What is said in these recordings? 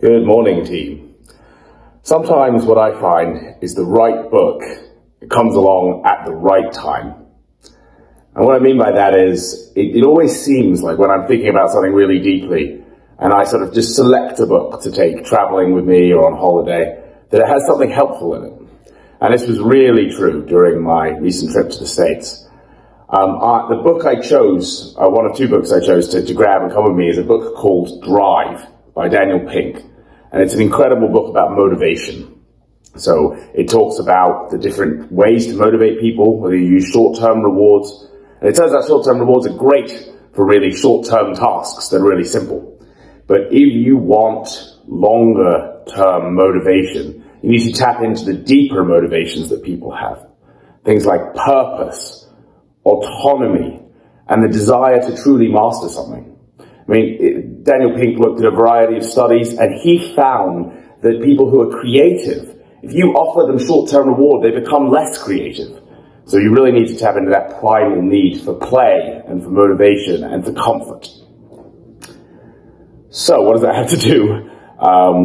Good morning, team. Sometimes what I find is the right book comes along at the right time. And what I mean by that is, it always seems like when I'm thinking about something really deeply, and I sort of just select a book to take traveling with me or on holiday, that it has something helpful in it. And this was really true during my recent trip to the States. The book I chose, one of two books I chose to grab and come with me, is a book called Drive by Daniel Pink. And it's an incredible book about motivation. So it talks about the different ways to motivate people, whether you use short-term rewards. And it turns out short-term rewards are great for really short-term tasks that are really simple. But if you want longer-term motivation, you need to tap into the deeper motivations that people have. Things like purpose, autonomy, and the desire to truly master something. I mean, Daniel Pink looked at a variety of studies, and he found that people who are creative, if you offer them short-term reward, they become less creative. So you really need to tap into that primal need for play and for motivation and for comfort. So what does that have to do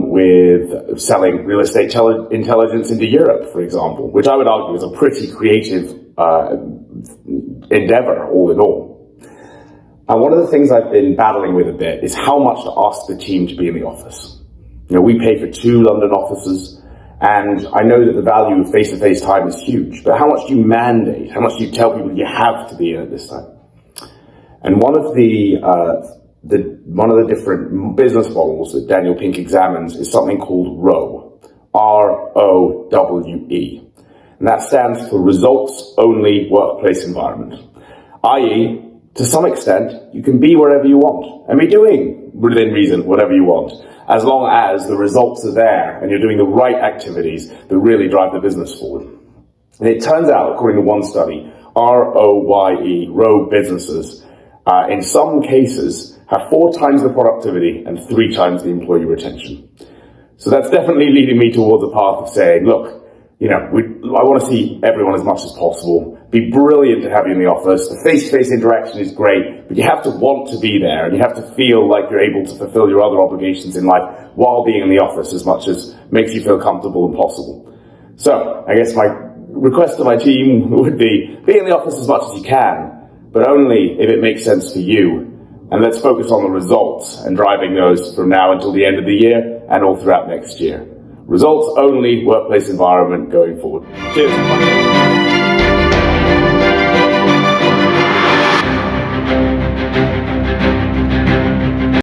with selling real estate intelligence into Europe, for example, which I would argue is a pretty creative endeavor, all in all. And one of the things I've been battling with a bit is how much to ask the team to be in the office. You know, we pay for 2 London offices, and I know that the value of face-to-face time is huge, but how much do you mandate? How much do you tell people you have to be in at this time? And one of the different business models that Daniel Pink examines is something called ROWE, R-O-W-E. And that stands for Results-Only Workplace Environment, i.e., to some extent, you can be wherever you want and be doing, within reason, whatever you want, as long as the results are there and you're doing the right activities that really drive the business forward. And it turns out, according to one study, ROWE businesses, in some cases, have 4 times the productivity and 3 times the employee retention. So that's definitely leading me towards a path of saying, look, I want to see everyone as much as possible. Be brilliant to have you in the office. The face-to-face interaction is great, but you have to want to be there, and you have to feel like you're able to fulfill your other obligations in life while being in the office as much as makes you feel comfortable and possible. So, I guess my request to my team would be in the office as much as you can, but only if it makes sense for you. And let's focus on the results and driving those from now until the end of the year and all throughout next year. Results only workplace environment going forward. Cheers.